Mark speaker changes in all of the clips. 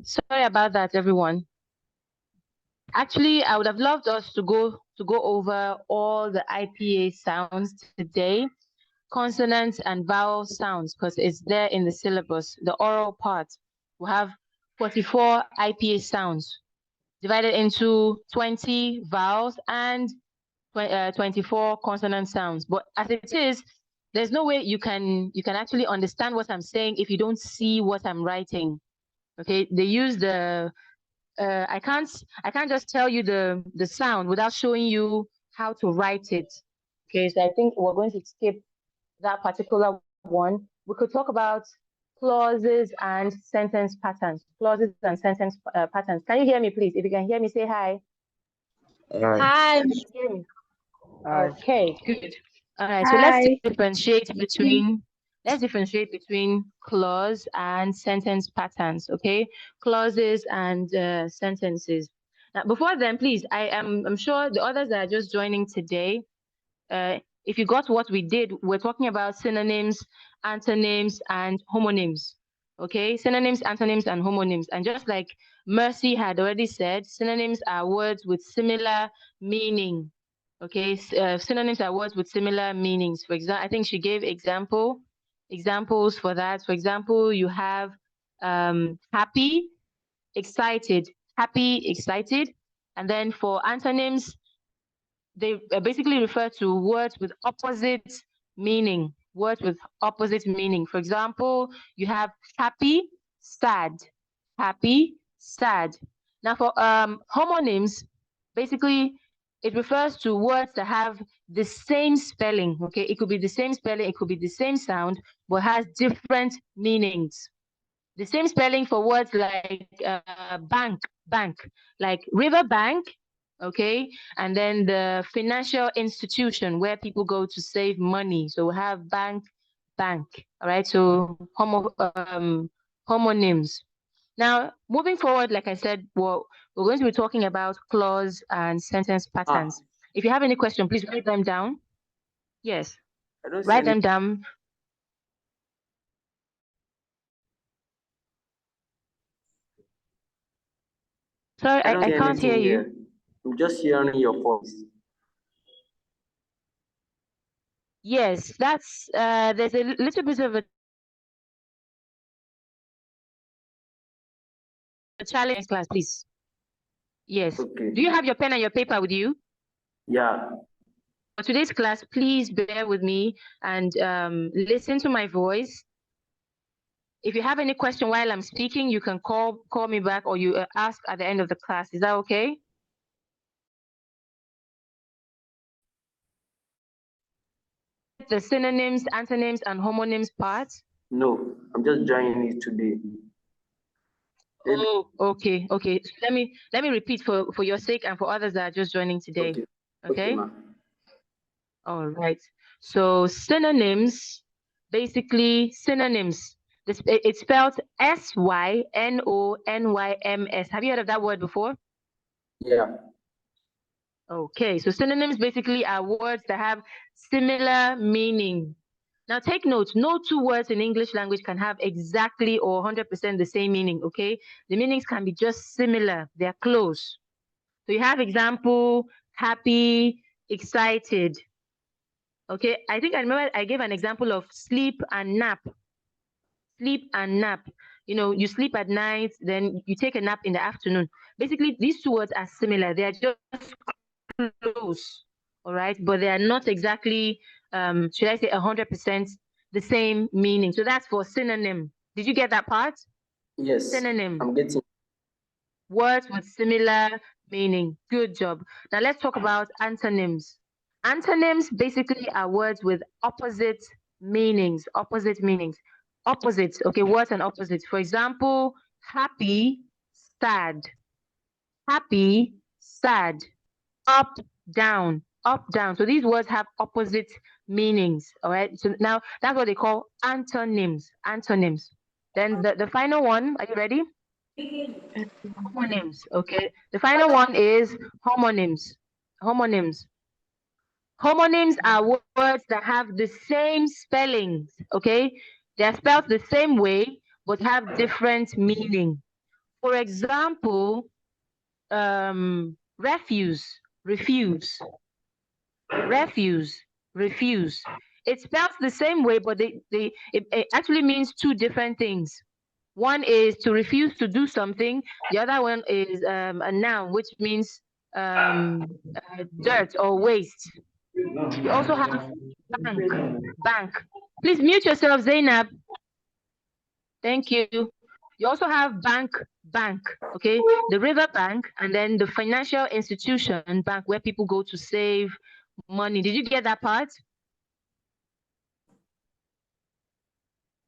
Speaker 1: Sorry about that, everyone. Actually, I would have loved us to go over all the IPA sounds today, consonants and vowel sounds, because it's there in the syllabus. The oral part, we have 44 IPA sounds divided into 20 vowels and 24 consonant sounds. But as it is, there's no way you can actually understand what I'm saying if you don't see what I'm writing. Okay, they use the I can't just tell you the sound without showing you how to write it. Okay, so I think we're going to skip that particular one. We could talk about clauses and sentence patterns. Clauses and sentence patterns. Can you hear me, please? If you can hear me, say hi.
Speaker 2: Hi.
Speaker 1: Can you hear me? Okay, good. All right, so
Speaker 2: Hi.
Speaker 1: let's differentiate between clause and sentence patterns, okay? Clauses and sentences. Now, before then, please, I'm sure the others that are just joining today, if you got what we did, we're talking about synonyms, antonyms, and homonyms, okay? Synonyms, antonyms, and homonyms. And just like Mercy had already said, synonyms are words with similar meaning. Okay, synonyms are words with similar meanings. For example, I think she gave examples for that. For example, you have happy, excited, happy, excited. And then for antonyms, they basically refer to words with opposite meaning. Words with opposite meaning. For example, you have happy, sad, happy, sad. Now for homonyms, basically it refers to words that have the same spelling. Okay, it could be the same spelling, it could be the same sound, but has different meanings. The same spelling for words like bank, like river bank, okay, and then the financial institution where people go to save money. So we have bank. All right, so homonyms. Now, moving forward, like I said, we're going to be talking about clause and sentence patterns. If you have any question, please write them down. Yes, write them down. Sorry, I can't hear you.
Speaker 3: I'm just hearing your voice.
Speaker 1: Yes, that's there's a little bit of a challenge class, please. Yes.
Speaker 3: Okay.
Speaker 1: Do you have your pen and your paper with you?
Speaker 3: Yeah.
Speaker 1: For today's class, please bear with me and listen to my voice. If you have any question while I'm speaking, you can call me back, or you ask at the end of the class. Is that okay? The synonyms, antonyms, and homonyms part?
Speaker 3: No, I'm just joining it today.
Speaker 1: Oh, okay. Let me repeat for your sake and for others that are just joining today. Okay. All right. So synonyms, basically synonyms. It's spelled SYNONYMS. Have you heard of that word before?
Speaker 3: Yeah.
Speaker 1: Okay, so synonyms basically are words that have similar meaning. Now take note, no two words in English language can have exactly or 100% the same meaning, okay? The meanings can be just similar, they're close. So you have example, happy, excited. Okay, I think I remember I gave an example of sleep and nap. Sleep and nap. You know, you sleep at night, then you take a nap in the afternoon. Basically, these two words are similar. They are just close, all right? But they are not exactly, should I say, 100% the same meaning. So that's for synonym. Did you get that part?
Speaker 3: Yes.
Speaker 1: Synonym.
Speaker 3: I'm getting.
Speaker 1: Words with similar meaning. Good job. Now let's talk about antonyms. Antonyms basically are words with opposite meanings. Opposite meanings. Opposites. Okay, words and opposites. For example, happy, sad. Happy, sad. Up, down. Up, down. So these words have opposite meanings. All right. So now that's what they call antonyms. Antonyms. Then the final one. Are you ready? Homonyms. Okay. The final one is homonyms. Homonyms. Homonyms are words that have the same spellings. Okay. They are spelled the same way but have different meaning. For example, refuse, refuse, refuse, refuse. It spells the same way, but it actually means two different things. One is to refuse to do something. The other one is a noun, which means dirt or waste. You also have bank, bank. Please mute yourself, Zainab. Thank you. You also have bank, bank, okay? The river bank, and then the financial institution bank where people go to save money. Did you get that part?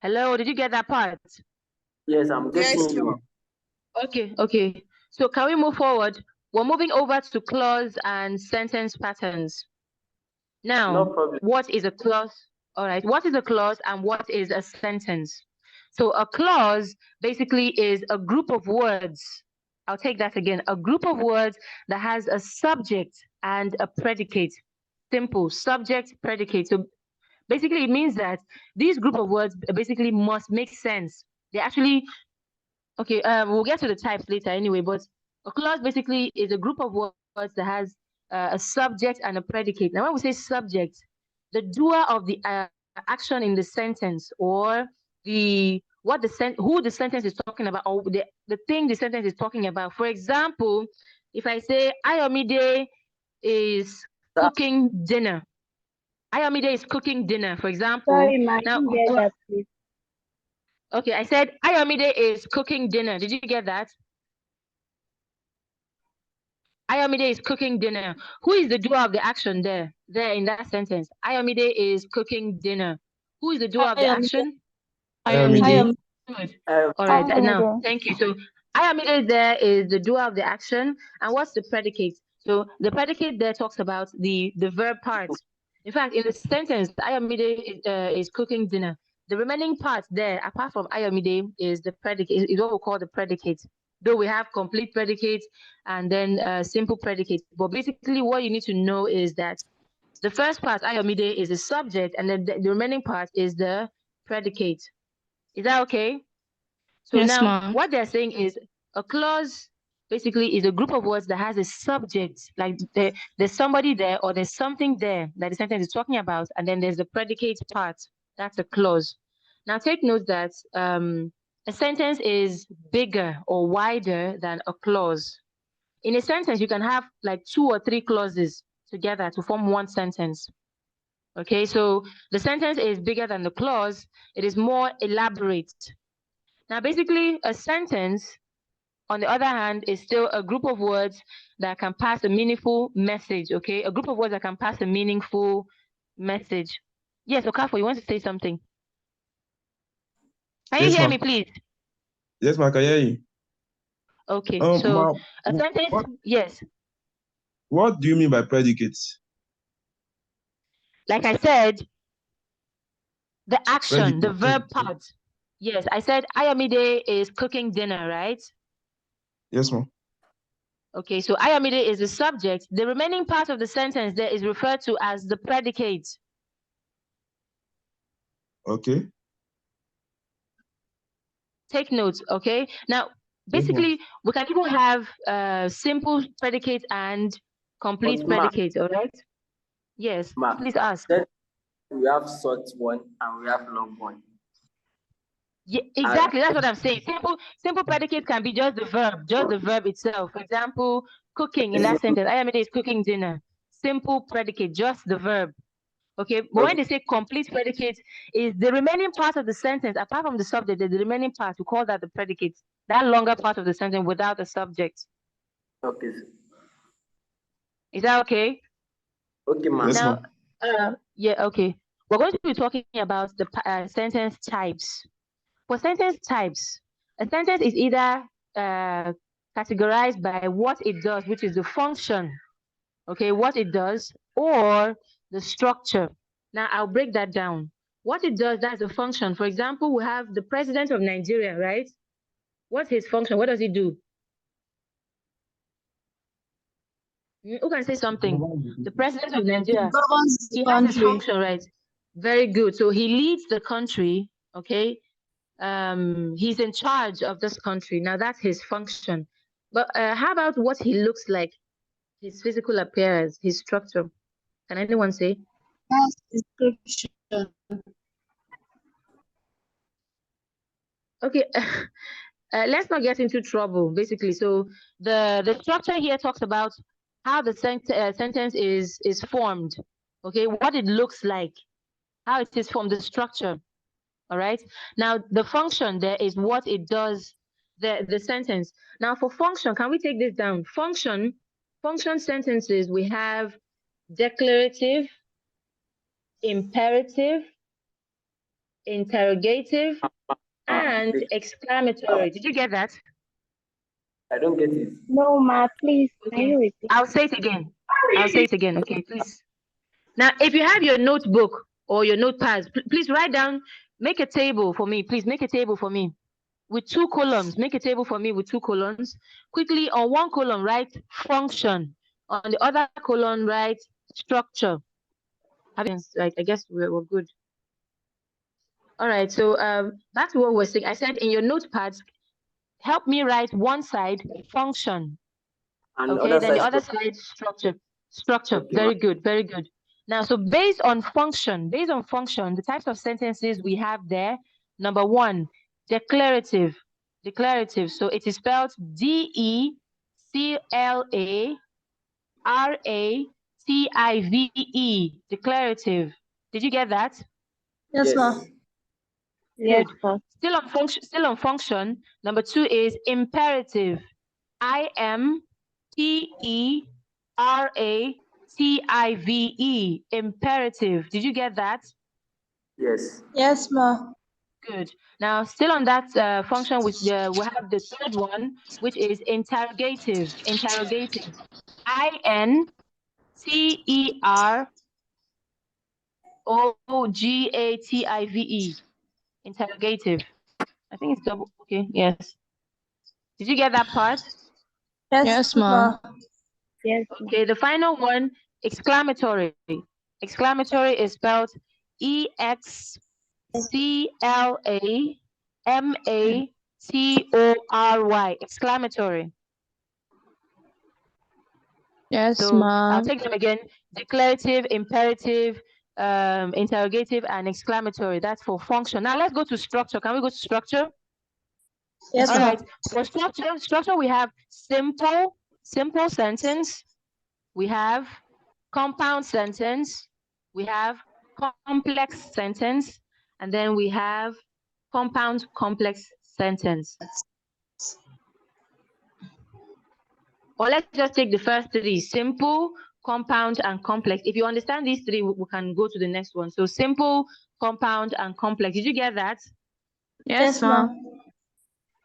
Speaker 1: Hello, did you get that part?
Speaker 3: Yes, I'm getting you.
Speaker 1: Okay, okay. So can we move forward? We're moving over to clause and sentence patterns. Now,
Speaker 3: No problem.
Speaker 1: what is a clause? All right, what is a clause and what is a sentence? So a clause basically is a group of words. I'll take that again. A group of words that has a subject and a predicate. Simple, subject, predicate. So basically it means that these group of words basically must make sense. They actually, okay, we'll get to the types later anyway, but a clause basically is a group of words that has a subject and a predicate. Now when we say subject, the doer of the action in the sentence, or who the sentence is talking about, or the thing the sentence is talking about. For example, if I say Ayomide is cooking dinner. Ayomide is cooking dinner, for example.
Speaker 2: Sorry, ma, I
Speaker 1: Now,
Speaker 2: didn't get that, please.
Speaker 1: okay, I said Ayomide is cooking dinner. Did you get that? Ayomide is cooking dinner. Who is the doer of the action there in that sentence? Ayomide is cooking dinner. Who is the doer of the action?
Speaker 2: Ayomide.
Speaker 1: Good. All right, now, thank you. So Ayomide there is the doer of the action. And what's the predicate? So the predicate there talks about the verb part. In fact, in the sentence, Ayomide is cooking dinner. The remaining part there, apart from Ayomide, is the predicate, is what we call the predicate. Though we have complete predicates and then simple predicates. But basically what you need to know is that the first part, Ayomide, is the subject, and then the remaining part is the predicate. Is that okay? So
Speaker 2: Yes,
Speaker 1: now what they're saying is a clause basically is a group of words that has a subject, like there's somebody there or there's something there that the sentence is talking about, and then there's the predicate part. That's a clause. Now take note that a sentence is bigger or wider than a clause. In a sentence, you can have like 2 or 3 clauses together to form one sentence. Okay, so the sentence is bigger than the clause. It is more elaborate. Now, basically, a sentence, on the other hand, is still a group of words that can pass a meaningful message, okay? A group of words that can pass a meaningful message. Yes, Okafor, you want to say something? Can you hear me, please?
Speaker 4: Yes, ma, I can hear you.
Speaker 1: Okay, so a sentence, yes.
Speaker 4: What do you mean by predicates?
Speaker 1: Like I said, the action, the verb part. Yes, I said Ayomide is cooking dinner, right?
Speaker 4: Yes, ma'am.
Speaker 1: Okay, so Ayomide is the subject. The remaining part of the sentence there is referred to as the predicate.
Speaker 4: Okay.
Speaker 1: Take notes, okay? Now, basically, we can even have simple predicate and complete predicate, all right? Yes, please ask.
Speaker 3: We have short one and we have long one.
Speaker 1: Yeah, exactly. That's what I'm saying. Simple predicate can be just the verb itself. For example, cooking in that sentence. Ayomide is cooking dinner. Simple predicate, just the verb. Okay, but when they say complete predicate, is the remaining part of the sentence, apart from the subject, the remaining part, we call that the predicate. That longer part of the sentence without the subject.
Speaker 3: Okay.
Speaker 1: Is that okay?
Speaker 3: Okay, ma'am.
Speaker 1: Now, yeah, okay. We're going to be talking about the sentence types. For sentence types, a sentence is either categorized by what it does, which is the function, okay, what it does, or the structure. Now, I'll break that down. What it does, that's the function. For example, we have the president of Nigeria, right? What's his function? What does he do? Who can say something? The president of Nigeria, he has his function, right? Very good. So he leads the country, okay? he's in charge of this country. Now that's his function. But how about what he looks like? His physical appearance, his structure. Can anyone say?
Speaker 2: Task description.
Speaker 1: Okay. Let's not get into trouble, basically. So the structure here talks about how the sentence is formed. Okay, what it looks like, how it is formed, the structure. All right. Now the function there is what it does, the sentence. Now for function, can we take this down? Function sentences, we have declarative, imperative, interrogative, and exclamatory. Did you get that?
Speaker 3: I don't get it.
Speaker 2: No, ma, please. Can
Speaker 1: Okay.
Speaker 2: you repeat?
Speaker 1: I'll say it again. Okay, please. Now, if you have your notebook or your notepads, please write down, make a table for me. Please make a table for me with 2 columns. Make a table for me with 2 columns. Quickly, on one column, write function. On the other column, write structure. Right, I guess we're good. All right, so that's what we're saying. I said in your notepads, help me write one side function.
Speaker 3: And
Speaker 1: okay, then the other side structure. Okay, very good, very good. Now, so based on function, the types of sentences we have there. Number 1, declarative. So it is spelled DECLARATIVE. Declarative. Did you get that?
Speaker 2: Yes, ma. Yes, ma.
Speaker 1: Still on function. Number 2 is imperative. IMPERATIVE. Imperative. Did you get that?
Speaker 3: Yes.
Speaker 2: Yes, ma.
Speaker 1: Good. Now, still on that function, we have the third one, which is interrogative. INTEROGATIVE. Interrogative. I think it's double. Okay. Yes. Did you get that part?
Speaker 2: Yes, ma. Yes.
Speaker 1: Okay. The final one, exclamatory. Exclamatory is spelled EXCLAMATORY. Exclamatory.
Speaker 2: Yes,
Speaker 1: so
Speaker 2: ma.
Speaker 1: I'll take them again. Declarative, imperative, interrogative, and exclamatory. That's for function. Now let's go to structure. Can we go to structure?
Speaker 2: Yes,
Speaker 1: all
Speaker 2: ma.
Speaker 1: right. For structure, we have simple sentence. We have compound sentence. We have complex sentence. And then we have compound complex sentence. Or let's just take the first 3, simple, compound, and complex. If you understand these 3, we can go to the next one. So simple, compound, and complex. Did you get that?
Speaker 2: Yes, ma.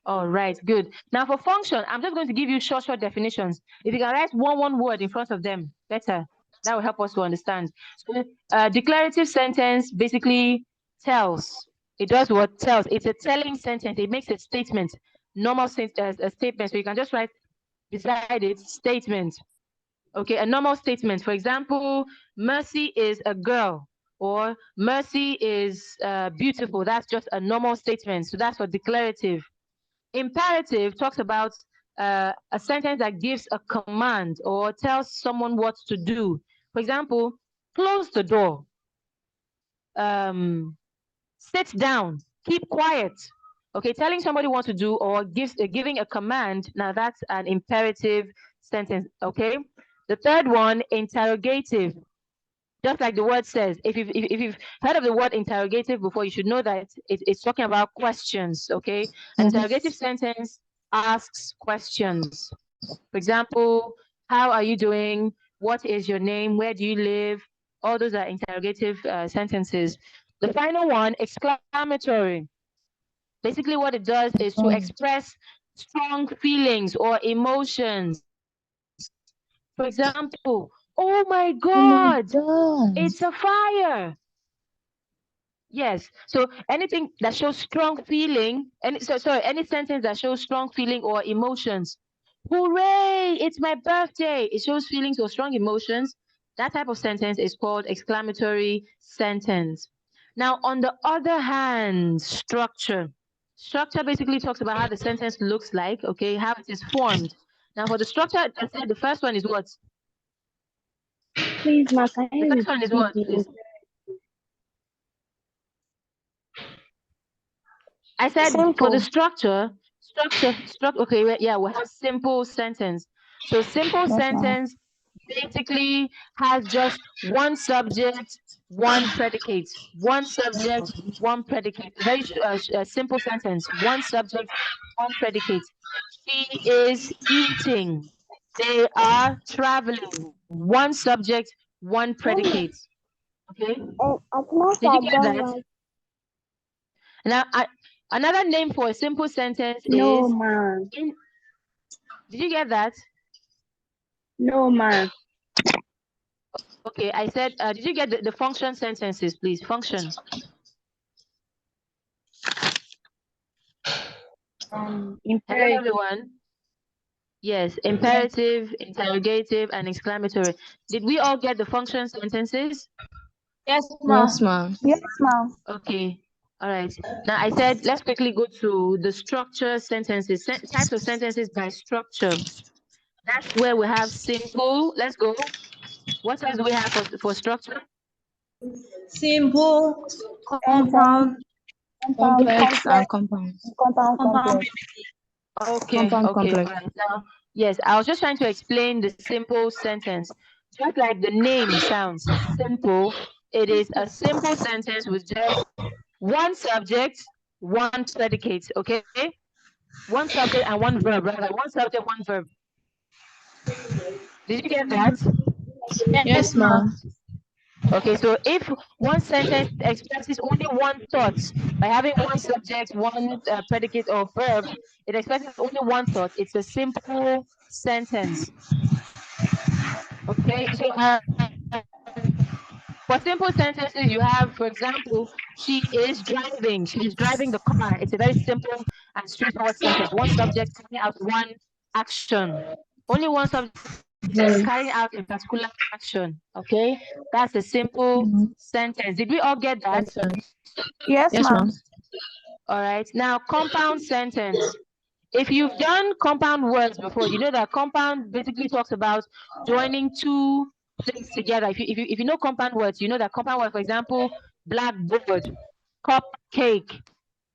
Speaker 1: All right, good. Now for function, I'm just going to give you short definitions. If you can write one word in front of them, better. That will help us to understand. So, declarative sentence basically tells. It does what? Tells. It's a telling sentence. It makes a statement. Normal a statement. So you can just write beside it statement. Okay, a normal statement. For example, Mercy is a girl, or Mercy is beautiful. That's just a normal statement. So that's for declarative. Imperative talks about a sentence that gives a command or tells someone what to do. For example, close the door. Sit down. Keep quiet. Okay, telling somebody what to do or giving a command. Now that's an imperative sentence. Okay. The third one, interrogative. Just like the word says, if you've heard of the word interrogative before, you should know that it's talking about questions, okay? An interrogative sentence asks questions. For example, how are you doing? What is your name? Where do you live? All those are interrogative sentences. The final one, exclamatory. Basically, what it does is to express strong feelings or emotions. For example, oh my God, it's a fire. Yes. So anything that shows strong feeling, any sentence that shows strong feeling or emotions. Hooray! It's my birthday. It shows feelings or strong emotions. That type of sentence is called exclamatory sentence. Now, on the other hand, structure. Structure basically talks about how the sentence looks like, okay, how it is formed. Now for the structure, I said the first one is what?
Speaker 2: Please, Ma, can
Speaker 1: The
Speaker 2: you
Speaker 1: first one is what,
Speaker 2: repeat
Speaker 1: please?
Speaker 2: it?
Speaker 1: I said for
Speaker 2: Simple.
Speaker 1: the structure, okay, yeah, we have simple sentence. So simple
Speaker 2: Yes, ma'am.
Speaker 1: sentence basically has just one subject, one predicate. One subject, one predicate. Very simple sentence. One subject, one predicate. She is eating. They are traveling. One subject, one predicate. Okay? Did you get that? Now, another name for a simple sentence
Speaker 2: No,
Speaker 1: is...
Speaker 2: ma.
Speaker 1: Did you get that?
Speaker 2: No, ma.
Speaker 1: Okay, I said, did you get the function sentences, please? Function. Hello,
Speaker 2: Imperative.
Speaker 1: everyone. Yes, imperative, interrogative, and exclamatory. Did we all get the function sentences?
Speaker 2: Yes, ma.
Speaker 5: Yes, ma'am.
Speaker 2: Yes, ma'am.
Speaker 1: Okay, all right. Now I said, let's quickly go to the structure sentences, types of sentences by structure. That's where we have simple. Let's go. What else do we have for structure?
Speaker 2: Simple, compound,
Speaker 5: Complex and compound.
Speaker 2: compound.
Speaker 1: Okay,
Speaker 5: Compound
Speaker 1: okay.
Speaker 5: complex.
Speaker 1: Right. Now, yes, I was just trying to explain the simple sentence. Just like the name sounds simple, it is a simple sentence with just one subject, one predicate, okay? One subject and one verb, rather. One subject, one verb. Did you get that?
Speaker 5: Yes, ma'am.
Speaker 1: Okay, so if one sentence expresses only one thought by having one subject, one predicate or verb, it expresses only one thought. It's a simple sentence. Okay, so for simple sentences, you have, for example, she is driving. She's driving the car. It's a very simple and straightforward sentence. One subject carrying out one action. Only one subject carrying out a particular action. Okay, that's a simple sentence. Did we all get that?
Speaker 2: Yes,
Speaker 5: Yes, ma'am.
Speaker 1: All right. Now, compound sentence. If you've done compound words before, you know that compound basically talks about joining two things together. If you know compound words, you know that compound words, for example, blackboard, cupcake,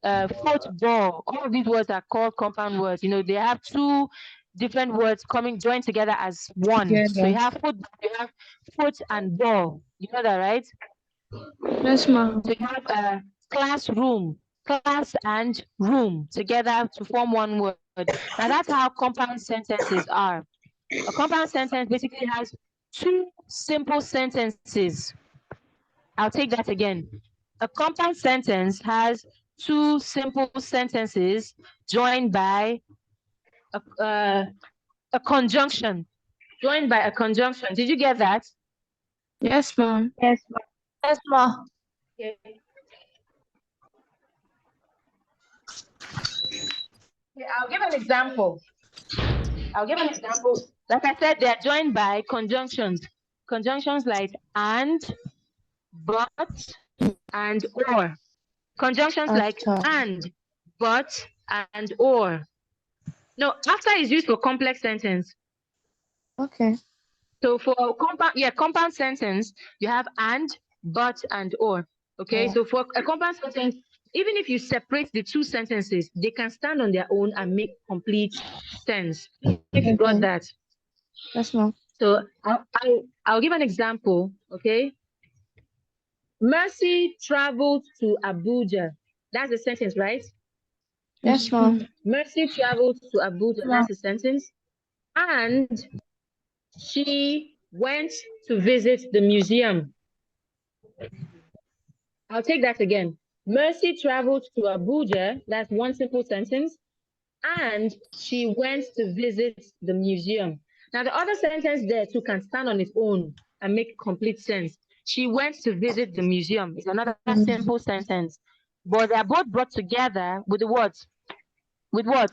Speaker 1: football, all of these words are called compound words. You know, they have two different words joined together as one. So you have foot and ball. You know that, right?
Speaker 5: Yes, ma'am.
Speaker 1: So you have classroom, class and room together to form one word. Now that's how compound sentences are. A compound sentence basically has two simple sentences. I'll take that again. A compound sentence has two simple sentences joined by a conjunction. Joined by a conjunction. Did you get that?
Speaker 5: Yes, ma'am.
Speaker 2: Yes, ma. Yes, ma.
Speaker 1: Okay. Okay, I'll give an example. Like I said, they are joined by conjunctions. Conjunctions like and, but, and or. Conjunctions like and, but, and or. No, after is used for complex sentence.
Speaker 5: Okay.
Speaker 1: So for compound sentence, you have and, but, and or. Okay, so for a compound sentence, even if you separate the two sentences, they can stand on their own and make complete sense. If you got that.
Speaker 5: Yes, ma'am.
Speaker 1: So I'll give an example, okay? Mercy traveled to Abuja. That's a sentence, right?
Speaker 5: Yes, ma'am.
Speaker 1: Mercy traveled to Abuja. That's a sentence. And she went to visit the museum. I'll take that again. Mercy traveled to Abuja. That's one simple sentence. And she went to visit the museum. Now, the other sentence there too can stand on its own and make complete sense. She went to visit the museum. It's another simple sentence. But they are both brought together with the words. With what?